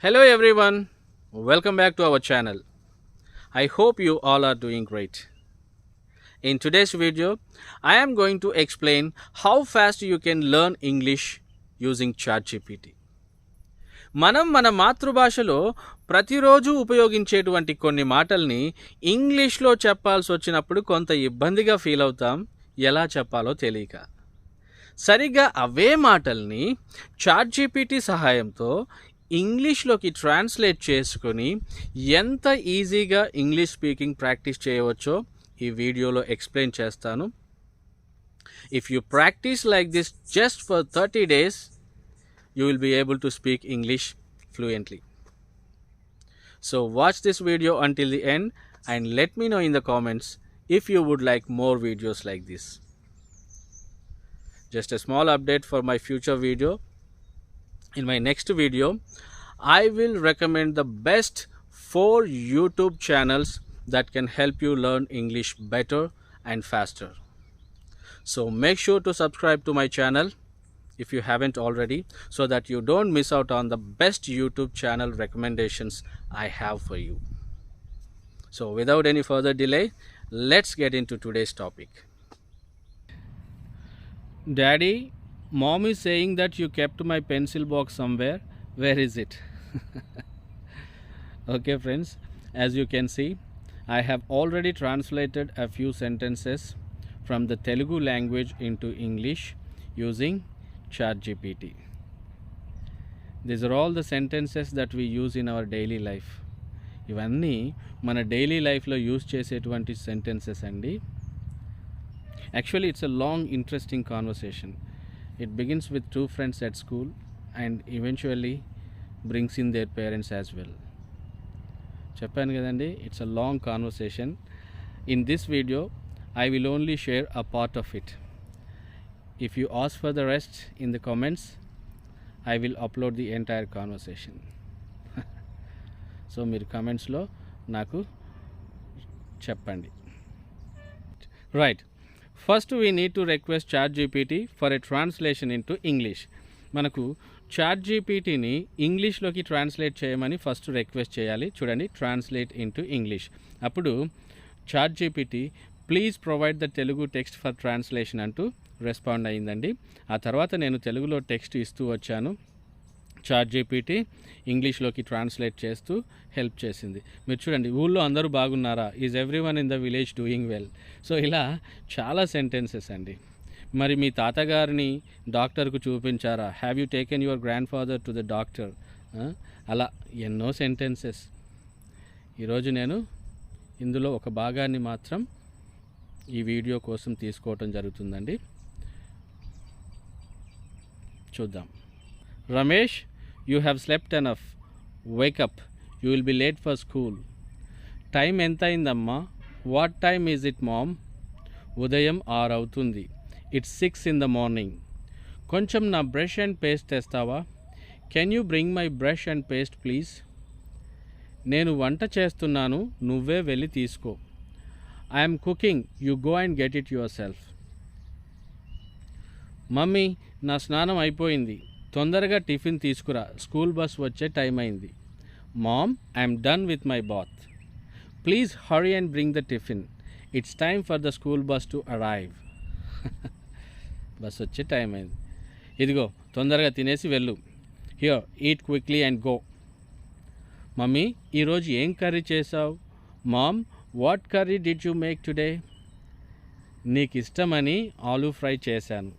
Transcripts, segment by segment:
Hello everyone, welcome back to our channel. I hope you all are doing great. In today's video, I am going to explain how fast you can learn English using ChatGPT. మన మాతృభాషలో ప్రతిరోజు ఉపయోగించేటువంటి కొన్ని మాటల్ని ఇంగ్లీష్లో చెప్పాల్సి వచ్చినప్పుడు కొంత ఇబ్బందిగా ఫీల్ అవుతాం, ఎలా చెప్పాలో తెలియక. సరిగ్గా అవే మాటల్ని ChatGPT సహాయంతో ఇంగ్లీష్లోకి ట్రాన్స్లేట్ చేసుకొని ఎంత ఈజీగా ఇంగ్లీష్ స్పీకింగ్ ప్రాక్టీస్ చేయవచ్చో ఈ వీడియోలో ఎక్స్ప్లెయిన్ చేస్తాను. If you practice like this just for 30 days, you will be able to speak English fluently. So watch this video until the end and let me know in the comments if you would like more videos like this. Just a small update for my future video. In my next video, I will recommend the best 4 YouTube channels that can help you learn English better and faster. So make sure to subscribe to my channel if you haven't already, so that you don't miss out on the best YouTube channel recommendations I have for you. So without any further delay, let's get into today's topic. Daddy, Mom is saying that you kept my pencil box somewhere. Where is it? Okay friends, as you can see, I have already translated a few sentences from the Telugu language into English using ChatGPT. These are all the sentences that we use in our daily life. ఇవన్నీ మన daily లైఫ్లో use చేసేటువంటి sentences అండి. Actually, it's a long, interesting conversation. It begins with 2 friends at school and eventually brings in their parents as well. చెప్పాను కదండి, it's a long conversation. In this video, I will only share a part of it. If you ask for the rest in the comments, I will upload the entire conversation. So మీరు commentsలో నాకు చెప్పండి. Right. First we need to request ChatGPT for a translation into English. మనకు ChatGPTని ఇంగ్లీష్లోకి translate చేయమని first request చేయాలి. చూడండి, translate into English. అప్పుడు ChatGPT please provide the Telugu text for translation అంటూ రెస్పాండ్ అయ్యిందండి. ఆ తర్వాత నేను తెలుగులో టెక్స్ట్ ఇస్తూ వచ్చాను. ChatGPT ఇంగ్లీష్లోకి ట్రాన్స్లేట్ చేస్తూ హెల్ప్ చేసింది. మీరు చూడండి, ఊళ్ళో అందరూ బాగున్నారా, is everyone in the village doing well. So ఇలా చాలా సెంటెన్సెస్ అండి. మరి మీ తాతగారిని డాక్టర్కు చూపించారా, have you taken your grandfather to the doctor. అలా ఎన్నో సెంటెన్సెస్. ఈరోజు నేను ఇందులో ఒక భాగాన్ని మాత్రం ఈ వీడియో కోసం తీసుకోవటం జరుగుతుందండి. చూద్దాం. Ramesh, you have slept enough, wake up, you will be late for school. Time ఎంత అయిందమ్మా, what time is it mom. ఉదయం 6 అవుతుంది, ఇట్స్ 6 in the morning. కొంచెం నా బ్రష్ అండ్ పేస్ట్ తెస్తావా, can you bring my brush and paste please. నేను వంట చేస్తున్నాను, నువ్వే వెళ్ళి తీసుకో. I'm cooking, you go and get it yourself. Mummy, నా స్నానం అయిపోయింది, తొందరగా టిఫిన్ తీసుకురా, స్కూల్ బస్ వచ్చే టైం అయింది. Mom, I'm done with my bath, please hurry and bring the tiffin, it's time for the school bus to arrive. Bus వచ్చే time అయింది, ఇదిగో తొందరగా తినేసి వెళ్ళు. Here, eat quickly and go. Mummy, ఈరోజు ఏం కర్రీ చేసావు. Mom, what curry did you make today. నీకు ఇష్టమని ఆలూ ఫ్రై చేశాను.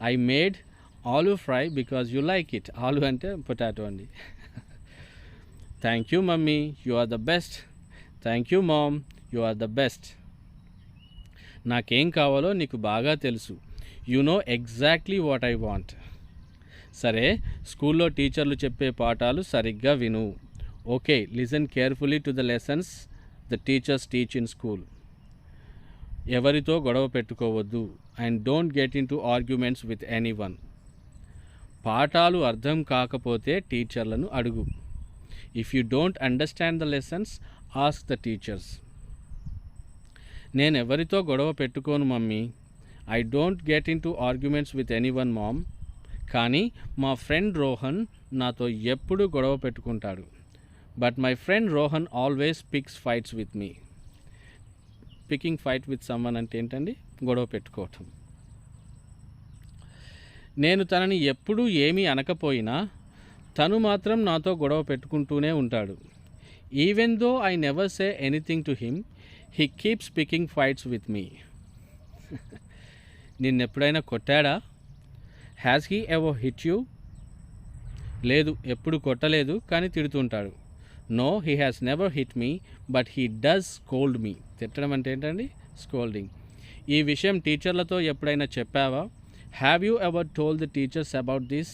I made aloo fry because you like it. Aloo అంటే పొటాటో అండి. Thank you mummy, you are the best. Thank you mom, you are the best. నాకేం కావాలో నీకు బాగా తెలుసు. You know exactly what I want. సరే, స్కూల్లో టీచర్లు చెప్పే పాఠాలు సరిగ్గా విను. Okay, listen carefully to the lessons the teachers teach in school. ఎవరితో గొడవ పెట్టుకోవద్దు and don't get into arguments with anyone. పాఠాలు అర్థం కాకపోతే టీచర్లను అడుగు. If you don't understand the lessons, ask the teachers. నేను ఎవరితో గొడవ పెట్టుకోను mummy. I don't get into arguments with anyone mom. కానీ మా ఫ్రెండ్ రోహన్ నాతో ఎప్పుడు గొడవ పెట్టుకుంటాడు. But my friend Rohan always picks fights with me. Picking fight with someone అంటే ఏంటండి? గొడవ పెట్టుకోవటం. నేను తనని ఎప్పుడూ ఏమీ అనకపోయినా తను మాత్రం నాతో గొడవ పెట్టుకుంటూనే ఉంటాడు. Even though I never say anything to him, he keeps picking fights with me. నిన్నెప్పుడైనా కొట్టాడా? Has he ever hit you? లేదు, ఎప్పుడు కొట్టలేదు, కానీ తిడుతుంటాడు. No, he has never hit me, but he does scold me. తిట్టడం అంటే ఏంటండి? స్కోల్డింగ్. ఈ విషయం టీచర్లతో ఎప్పుడైనా చెప్పావా? Have you ever told the teachers about this?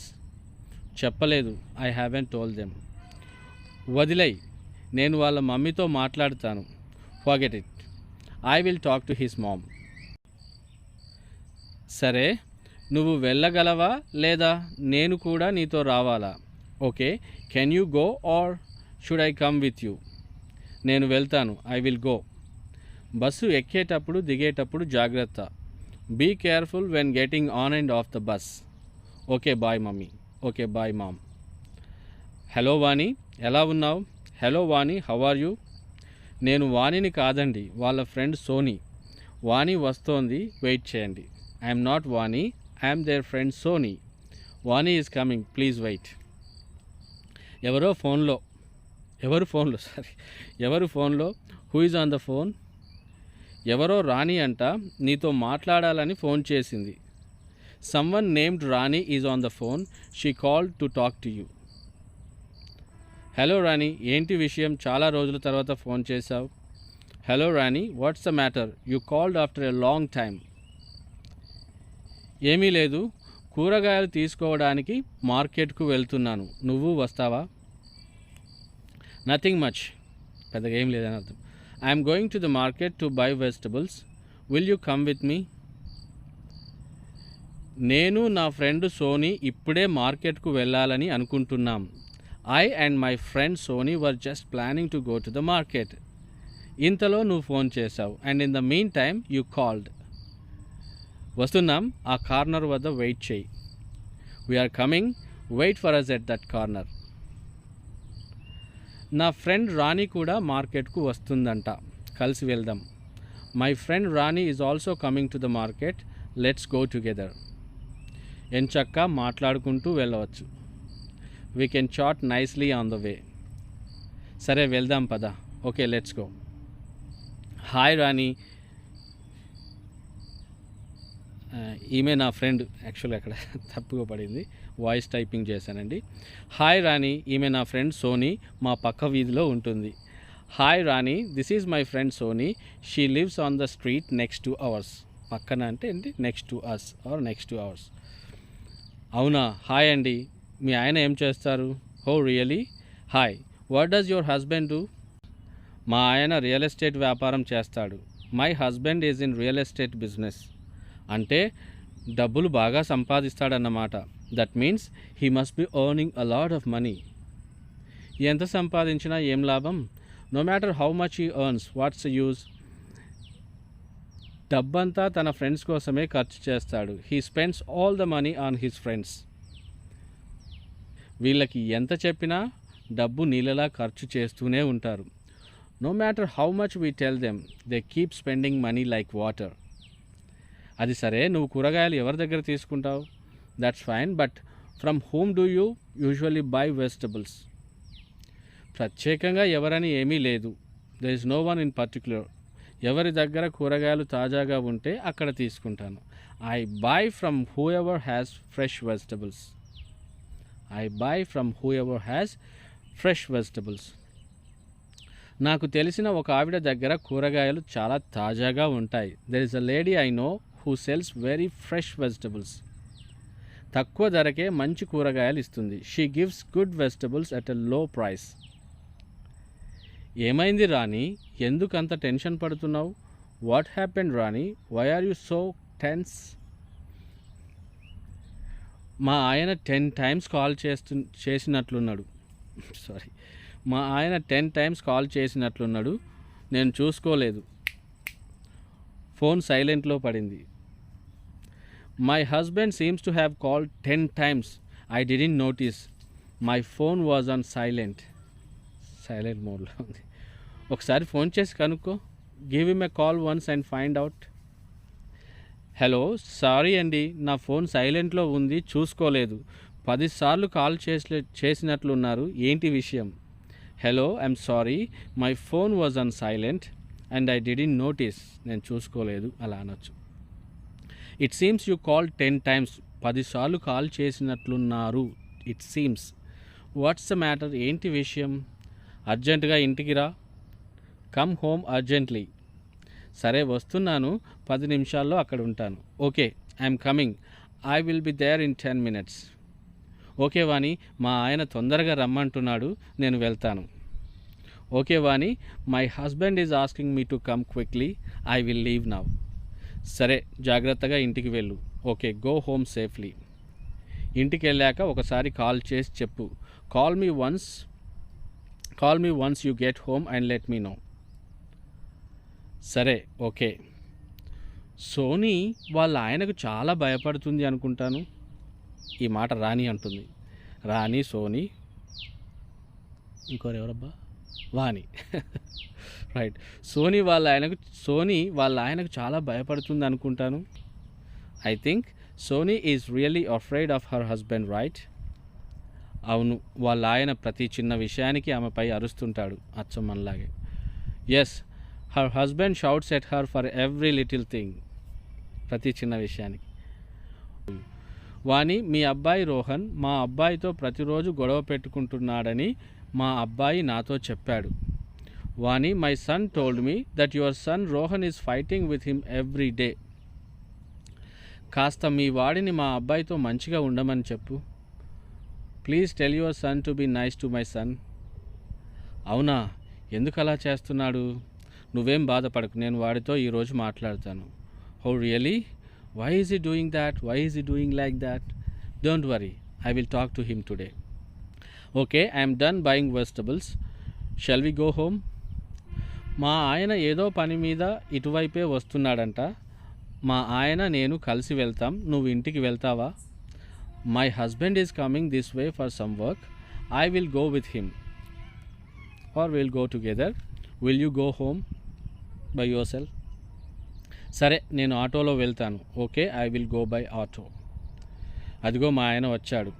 చెప్పలేదు, ఐ హ్యావెంట్ టోల్డ్ దెమ్. వదిలేయ్, నేను వాళ్ళ మమ్మీతో మాట్లాడతాను. Forget it, I will talk to his mom. సరే, నువ్వు వెళ్ళగలవా లేదా నేను కూడా నీతో రావాలా? Okay, can you go or should I come with you? నేను వెళ్తాను, ఐ విల్ గో. బస్సు ఎక్కేటప్పుడు దిగేటప్పుడు జాగ్రత్త. Be careful when getting on and off the bus. Okay bye mummy. Okay bye mom. Hello Vani, ఎలా ఉన్నావు? Hello Vani, how are you? నేను వాణిని కాదండి, వాళ్ళ ఫ్రెండ్ సోనీ. వాణి వస్తోంది, వెయిట్ చేయండి. I'm not Vani, I'm their friend Soni. Vani is coming, please wait. ఎవరు ఫోన్లో? Who is on the phone? ఎవరో రాణి అంట నీతో మాట్లాడాలని ఫోన్ చేసింది. Someone named Rani is on the phone, she called to talk to you. Hello Rani, ఏంటి విషయం? చాలా రోజుల తర్వాత ఫోన్ చేశావు. Hello Rani, what's the matter? You called after a long time. ఏమీ లేదు, కూరగాయలు తీసుకోవడానికి మార్కెట్కు వెళ్తున్నాను, నువ్వు వస్తావా? నథింగ్ మచ్, పెద్దగా ఏం లేదని అర్థం. I'm going to the market to buy vegetables, will you come with me? నేను నా ఫ్రెండ్ సోనీ ఇప్పుడే మార్కెట్కు వెళ్ళాలని అనుకుంటున్నాం. I and my friend Soni were just planning to go to the market. ఇంతలో నువ్వు ఫోన్ చేశావు, and in the meantime you called. వస్తున్నాం, ఆ కార్నర్ వద్ద వెయిట్ చేయి. We're coming, wait for us at that corner. నా ఫ్రెండ్ రాణి కూడా మార్కెట్కు వస్తుందంట, కలిసి వెళ్దాం. My friend Rani is also coming to the market, let's go together. ఎంచక్కా మాట్లాడుకుంటూ వెళ్ళవచ్చు. We can chat nicely on the way. సరే వెళ్దాం పద. Okay, let's go. Hi Rani, ఈమె నా ఫ్రెండ్. యాక్చువల్గా అక్కడ తప్పుగా పడింది, వాయిస్ టైపింగ్ చేశానండి. హాయ్ రాణి, ఈమె నా ఫ్రెండ్ సోనీ, మా పక్క వీధిలో ఉంటుంది. Hi Rani, this is my friend Soni, she lives on the street next to ours. పక్కన అంటే ఏంటి? Next to us are next to ours. అవునా, హాయ్ అండి, మీ ఆయన ఏం చేస్తారు? Oh really, hi, what does your husband do? మా ఆయన రియల్ ఎస్టేట్ వ్యాపారం చేస్తాడు. My husband is in real estate business. అంటే డబ్బులు బాగా సంపాదిస్తాడన్నమాట. That means he must be earning a lot of money. ఎంత సంపాదించినా ఏం లాభం? No matter how much he earns, what's use? డబ్బంతా తన ఫ్రెండ్స్ కోసమే ఖర్చు చేస్తాడు. He spends all the money on his friends. వీళ్ళకి ఎంత చెప్పినా డబ్బు నీళ్ళలా ఖర్చు చేస్తూనే ఉంటారు. No matter how much we tell them, they keep spending money like water. అది సరే, నువ్వు కూరగాయలు ఎవరి దగ్గర తీసుకుంటావు? That's fine, but from whom do you usually buy vegetables? ప్రత్యేకంగా ఎవరని ఏమీ లేదు. There is no one in particular. ఎవరి దగ్గర కూరగాయలు తాజాగా ఉంటే అక్కడ తీసుకుంటాను. I buy from whoever has fresh vegetables. నాకు తెలిసిన ఒక ఆవిడ దగ్గర కూరగాయలు చాలా తాజాగా ఉంటాయి. There is a lady I know who sells very fresh vegetables. తక్కువ ధరకే మంచి కూరగాయలు ఇస్తుంది. She gives good vegetables at a low price. ఏమైంది రాణి, ఎందుకు అంత టెన్షన్ పడుతున్నావు? What happened Rani, why are you so tense? మా ఆయన 10 times కాల్ చేసినట్లున్నాడు. మా ఆయన 10 times కాల్ చేసినట్లున్నాడు, నేను చూసుకోలేదు. ఫోన్ సైలెంట్లో పడింది. My husband seems to have called 10 times. I didn't notice. My phone was on silent మోడ్లో ఉంది. ఒకసారి ఫోన్ చేసి కనుక్కో. Give him a call once and find out. Hello, sorry అండి, నా ఫోన్ సైలెంట్లో ఉంది, చూసుకోలేదు. 10 సార్లు కాల్ చేసినట్లున్నారు, ఏంటి విషయం? Hello, I'm sorry, my phone was on silent and I didn't notice. నేను చూసుకోలేదు అలా అనొచ్చు. It seems you call 10 times. 10 సార్లు కాల్ చేసినట్లున్నారు. It seems. What's the matter? ఏంటి విషయం? అర్జెంటుగా ఇంటికి రా. Come home urgently. సరే వస్తున్నాను, 10 నిమిషాల్లో అక్కడ ఉంటాను. Okay, I'm coming. I will be there in 10 minutes. Okay Vani, మా ఆయన తొందరగా రమ్మంటున్నాడు, నేను వెళ్తాను. Okay Vani, my husband is asking me to come quickly. I will leave now. సరే, జాగ్రత్తగా ఇంటికి వెళ్ళు. Okay, go home safely. ఇంటికి వెళ్ళాక ఒకసారి కాల్ చేసి చెప్పు. Call me once you get home and let me know. సరే, ఓకే. సోనీ వాళ్ళ ఆయనకు చాలా భయపడుతుంది అనుకుంటాను. ఈ మాట రాణి అంటుంది. రాణి, సోనీ, ఇంకోరు ఎవరబ్బా, వాణి. రైట్. సోనీ వాళ్ళ ఆయనకు చాలా భయపడుతుంది అనుకుంటాను. I think Soni is really afraid of her husband, right? అవును, వాళ్ళ ఆయన ప్రతి చిన్న విషయానికి ఆమెపై అరుస్తుంటాడు, అచ్చం మనలాగే. Yes, her husband shouts at her for every little thing. ప్రతి చిన్న విషయానికి. వాణి, మీ అబ్బాయి రోహన్ మా అబ్బాయితో ప్రతిరోజు గొడవ పెట్టుకుంటున్నాడని మా అబ్బాయి నాతో చెప్పాడు. Vani, my son told me that your son Rohan is fighting with him every day. కాస్త మీ వాడిని మా అబ్బాయితో మంచిగా ఉండమని చెప్పు. Please tell your son to be nice to my son. అవునా, ఎందుకు అలా చేస్తున్నాడు? నువ్వేం బాధపడకు, నేను వాడితో ఈరోజు మాట్లాడతాను. How really? Why is he doing that? Why is he doing like that? Don't worry, I will talk to him today. Okay, I'm done buying vegetables. Shall we go home? మా ఆయన ఏదో పని మీద ఇటువైపే వస్తున్నాడంట. మా ఆయన నేను కలిసి వెళ్తాం. నువ్వు ఇంటికి వెళ్తావా? My husband is coming this way for some work. I will go with him or will go together. Will you go home by yourself? సరే, నేను ఆటోలో వెళ్తాను. Okay, I will go by auto. అదిగో మా ఆయన వచ్చాడు.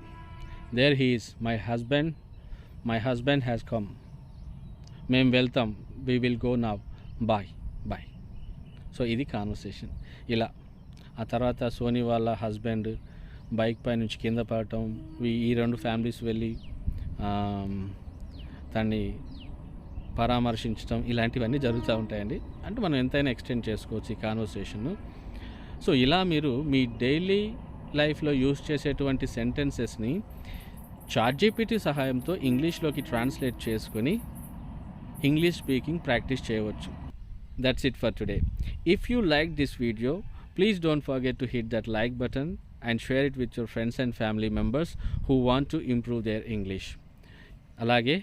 There he is. My husband has come. మేము వెళ్తాం. We will go now. Bye. So ఇది కాన్వర్సేషన్. ఇలా ఆ తర్వాత సోనీ వాళ్ళ హస్బెండ్ బైక్ పై నుంచి కింద పడటం, ఈ 2 ఫ్యామిలీస్ వెళ్ళి తన్ని పరామర్శించడం, ఇలాంటివన్నీ జరుగుతూ ఉంటాయండి. అంటే మనం ఎంతైనా ఎక్స్టెండ్ చేసుకోవచ్చు ఈ కాన్వర్సేషన్ను. సో ఇలా మీరు మీ డైలీ లైఫ్లో యూస్ చేసేటువంటి సెంటెన్సెస్ని చాట్‌జీపీటీ సహాయంతో ఇంగ్లీష్లోకి ట్రాన్స్లేట్ చేసుకొని ఇంగ్లీష్ స్పీకింగ్ ప్రాక్టీస్ చేయవచ్చు. That's it for today. If you like this video, please don't forget to hit that like button and share it with your friends and family members who want to improve their English. అలాగే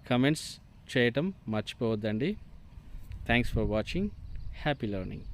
comments చేయటం మర్చిపోవద్దండి. Thanks for watching. Happy learning.